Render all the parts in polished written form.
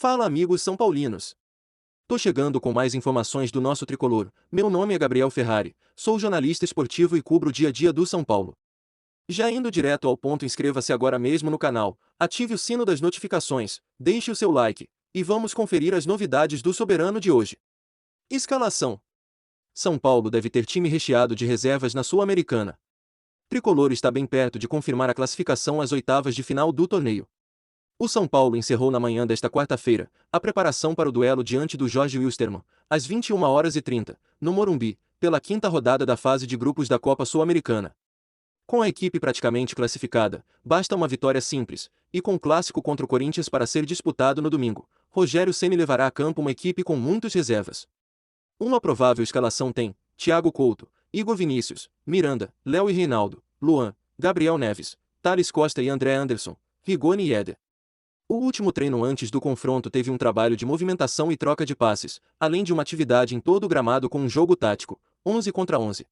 Fala, amigos são paulinos. Tô chegando com mais informações do nosso tricolor. Meu nome é Gabriel Ferrari, sou jornalista esportivo e cubro o dia a dia do São Paulo. Já indo direto ao ponto, inscreva-se agora mesmo no canal, ative o sino das notificações, deixe o seu like, e vamos conferir as novidades do soberano de hoje. Escalação: São Paulo deve ter time recheado de reservas na Sul-Americana. Tricolor está bem perto de confirmar a classificação às oitavas de final do torneio. O São Paulo encerrou na manhã desta quarta-feira a preparação para o duelo diante do Jorge Wilstermann, às 21h30, no Morumbi, pela quinta rodada da fase de grupos da Copa Sul-Americana. Com a equipe praticamente classificada, basta uma vitória simples, e com o clássico contra o Corinthians para ser disputado no domingo, Rogério Ceni levará a campo uma equipe com muitas reservas. Uma provável escalação tem Thiago Couto, Igor Vinícius, Miranda, Léo e Reinaldo, Luan, Gabriel Neves, Thales Costa e André Anderson, Rigoni e Éder. O último treino antes do confronto teve um trabalho de movimentação e troca de passes, além de uma atividade em todo o gramado com um jogo tático, 11 contra 11.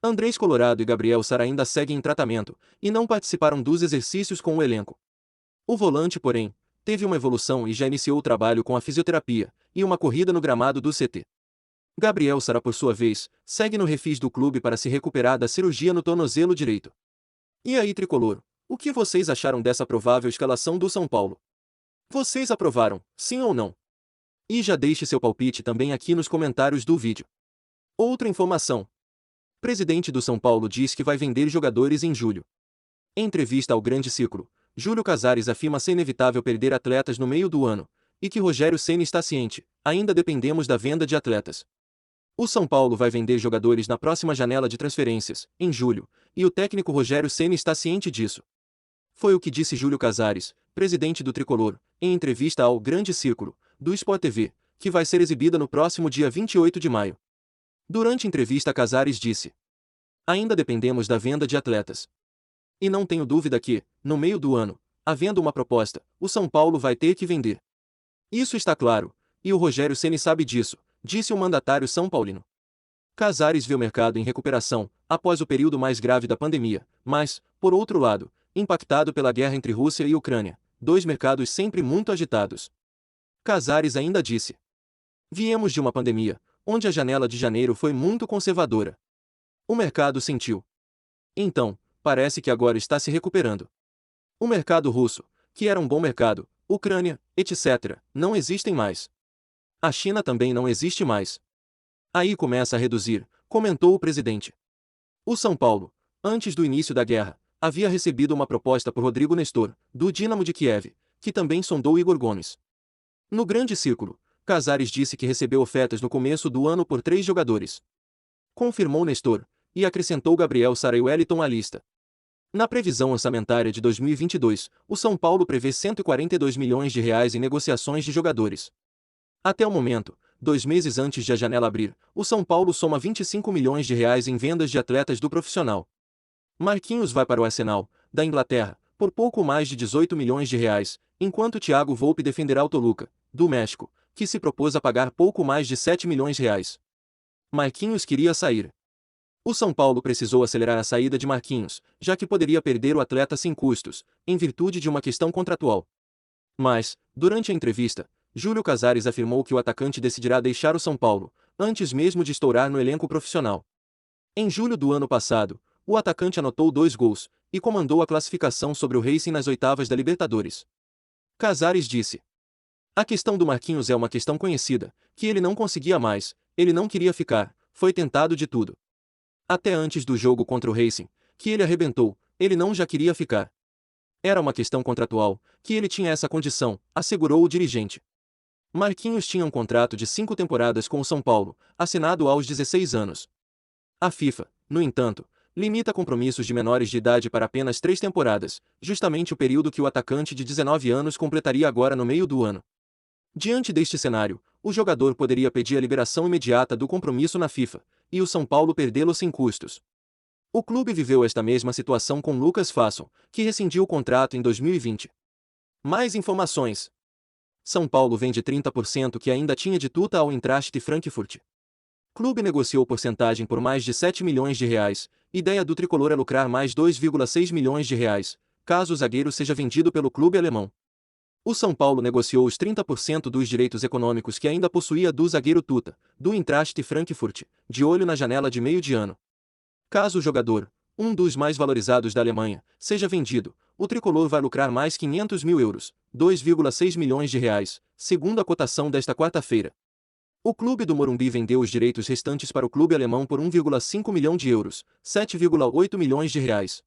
Andrés Colorado e Gabriel Sara ainda seguem em tratamento, e não participaram dos exercícios com o elenco. O volante, porém, teve uma evolução e já iniciou o trabalho com a fisioterapia, e uma corrida no gramado do CT. Gabriel Sara, por sua vez, segue no refis do clube para se recuperar da cirurgia no tornozelo direito. E aí, tricolor? O que vocês acharam dessa provável escalação do São Paulo? Vocês aprovaram, sim ou não? E já deixe seu palpite também aqui nos comentários do vídeo. Outra informação. Presidente do São Paulo diz que vai vender jogadores em julho. Em entrevista ao Grande Círculo, Júlio Casares afirma ser inevitável perder atletas no meio do ano, e que Rogério Ceni está ciente, ainda dependemos da venda de atletas. O São Paulo vai vender jogadores na próxima janela de transferências, em julho, e o técnico Rogério Ceni está ciente disso. Foi o que disse Júlio Casares, presidente do Tricolor, em entrevista ao Grande Círculo, do Sport TV, que vai ser exibida no próximo dia 28 de maio. Durante a entrevista, Casares disse: ainda dependemos da venda de atletas. E não tenho dúvida que, no meio do ano, havendo uma proposta, o São Paulo vai ter que vender. Isso está claro, e o Rogério Ceni sabe disso, disse o mandatário são paulino. Casares vê o mercado em recuperação, após o período mais grave da pandemia, mas, por outro lado, impactado pela guerra entre Rússia e Ucrânia, dois mercados sempre muito agitados. Casares ainda disse: viemos de uma pandemia, onde a janela de janeiro foi muito conservadora. O mercado sentiu. Então, parece que agora está se recuperando. O mercado russo, que era um bom mercado, Ucrânia, etc., não existem mais. A China também não existe mais. Aí começa a reduzir, comentou o presidente. O São Paulo, antes do início da guerra, havia recebido uma proposta por Rodrigo Nestor, do Dínamo de Kiev, que também sondou Igor Gomes. No Grande Círculo, Casares disse que recebeu ofertas no começo do ano por 3 jogadores. Confirmou Nestor, e acrescentou Gabriel Sara e Wellington à lista. Na previsão orçamentária de 2022, o São Paulo prevê 142 milhões de reais em negociações de jogadores. Até o momento, 2 meses antes de a janela abrir, o São Paulo soma 25 milhões de reais em vendas de atletas do profissional. Marquinhos vai para o Arsenal, da Inglaterra, por pouco mais de 18 milhões de reais, enquanto Thiago Volpi defenderá o Toluca, do México, que se propôs a pagar pouco mais de 7 milhões de reais. Marquinhos queria sair. O São Paulo precisou acelerar a saída de Marquinhos, já que poderia perder o atleta sem custos, em virtude de uma questão contratual. Mas, durante a entrevista, Júlio Casares afirmou que o atacante decidirá deixar o São Paulo, antes mesmo de estourar no elenco profissional. Em julho do ano passado, o atacante anotou 2 gols, e comandou a classificação sobre o Racing nas oitavas da Libertadores. Casares disse: a questão do Marquinhos é uma questão conhecida, que ele não conseguia mais, ele não queria ficar, foi tentado de tudo. Até antes do jogo contra o Racing, que ele arrebentou, ele não já queria ficar. Era uma questão contratual, que ele tinha essa condição, assegurou o dirigente. Marquinhos tinha um contrato de 5 temporadas com o São Paulo, assinado aos 16 anos. A FIFA, no entanto, limita compromissos de menores de idade para apenas 3 temporadas, justamente o período que o atacante de 19 anos completaria agora no meio do ano. Diante deste cenário, o jogador poderia pedir a liberação imediata do compromisso na FIFA, e o São Paulo perdê-lo sem custos. O clube viveu esta mesma situação com Lucas Fasson, que rescindiu o contrato em 2020. Mais informações. São Paulo vende 30% que ainda tinha de tuta ao Eintracht Frankfurt. Clube negociou porcentagem por mais de 7 milhões de reais, ideia do tricolor é lucrar mais 2,6 milhões de reais, caso o zagueiro seja vendido pelo clube alemão. O São Paulo negociou os 30% dos direitos econômicos que ainda possuía do zagueiro Tuta, do Eintracht Frankfurt, de olho na janela de meio de ano. Caso o jogador, um dos mais valorizados da Alemanha, seja vendido, o tricolor vai lucrar mais 500 mil euros, 2,6 milhões de reais, segundo a cotação desta quarta-feira. O clube do Morumbi vendeu os direitos restantes para o clube alemão por 1,5 milhão de euros, 7,8 milhões de reais.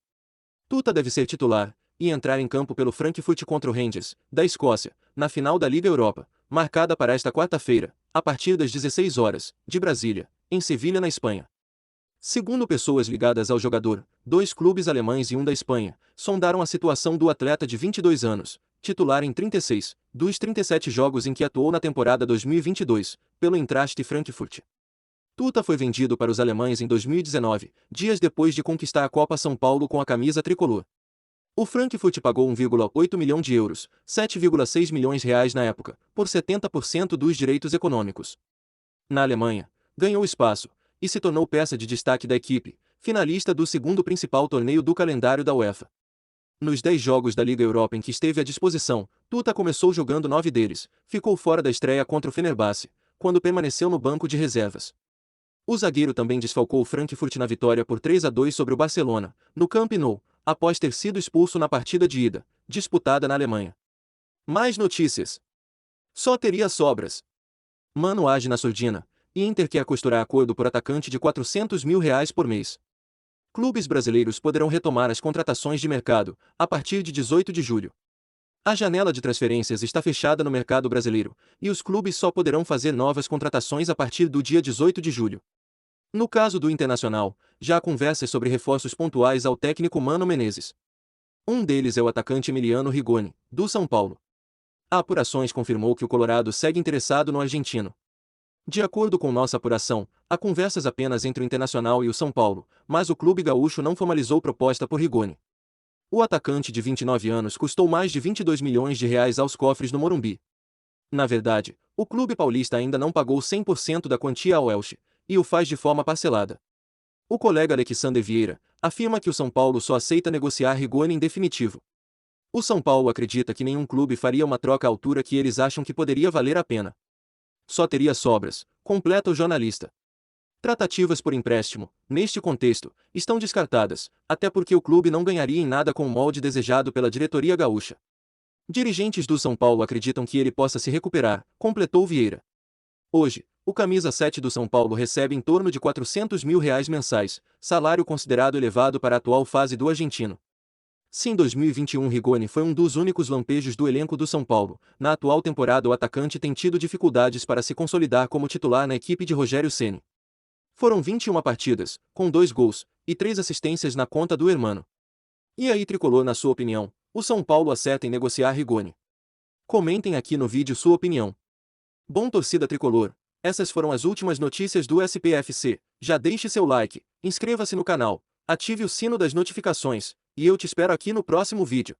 Tuta deve ser titular e entrar em campo pelo Frankfurt contra o Rangers, da Escócia, na final da Liga Europa, marcada para esta quarta-feira, a partir das 16 horas, de Brasília, em Sevilha, na Espanha. Segundo pessoas ligadas ao jogador, 2 clubes alemães e um da Espanha sondaram a situação do atleta de 22 anos, titular em 36 dos 37 jogos em que atuou na temporada 2022, pelo Eintracht Frankfurt. Tuta foi vendido para os alemães em 2019, dias depois de conquistar a Copa São Paulo com a camisa tricolor. O Frankfurt pagou 1,8 milhão de euros, 7,6 milhões de reais na época, por 70% dos direitos econômicos. Na Alemanha, ganhou espaço e se tornou peça de destaque da equipe, finalista do segundo principal torneio do calendário da UEFA. Nos 10 jogos da Liga Europa em que esteve à disposição, Tuta começou jogando 9 deles, ficou fora da estreia contra o Fenerbahçe, quando permaneceu no banco de reservas. O zagueiro também desfalcou o Frankfurt na vitória por 3-2 sobre o Barcelona, no Camp Nou, após ter sido expulso na partida de ida, disputada na Alemanha. Mais notícias. Só teria sobras. Mano age na surdina, e Inter quer costurar acordo por atacante de 400 mil reais por mês. Clubes brasileiros poderão retomar as contratações de mercado, a partir de 18 de julho. A janela de transferências está fechada no mercado brasileiro, e os clubes só poderão fazer novas contratações a partir do dia 18 de julho. No caso do Internacional, já há conversas sobre reforços pontuais ao técnico Mano Menezes. Um deles é o atacante Emiliano Rigoni, do São Paulo. A apurações confirmou que o Colorado segue interessado no argentino. De acordo com nossa apuração, há conversas apenas entre o Internacional e o São Paulo, mas o clube gaúcho não formalizou proposta por Rigoni. O atacante de 29 anos custou mais de 22 milhões de reais aos cofres no Morumbi. Na verdade, o clube paulista ainda não pagou 100% da quantia ao Elche, e o faz de forma parcelada. O colega Alexander Vieira afirma que o São Paulo só aceita negociar Rigoni em definitivo. O São Paulo acredita que nenhum clube faria uma troca à altura que eles acham que poderia valer a pena. Só teria sobras, completa o jornalista. Tratativas por empréstimo, neste contexto, estão descartadas, até porque o clube não ganharia em nada com o molde desejado pela diretoria gaúcha. Dirigentes do São Paulo acreditam que ele possa se recuperar, completou Vieira. Hoje, o camisa 7 do São Paulo recebe em torno de 400 mil reais mensais, salário considerado elevado para a atual fase do argentino. Se em 2021 Rigoni foi um dos únicos lampejos do elenco do São Paulo, na atual temporada o atacante tem tido dificuldades para se consolidar como titular na equipe de Rogério Ceni. Foram 21 partidas, com 2 gols, e 3 assistências na conta do hermano. E aí, tricolor, na sua opinião, o São Paulo acerta em negociar Rigoni? Comentem aqui no vídeo sua opinião. Bom, torcida tricolor, essas foram as últimas notícias do SPFC. Já deixe seu like, inscreva-se no canal, ative o sino das notificações, e eu te espero aqui no próximo vídeo.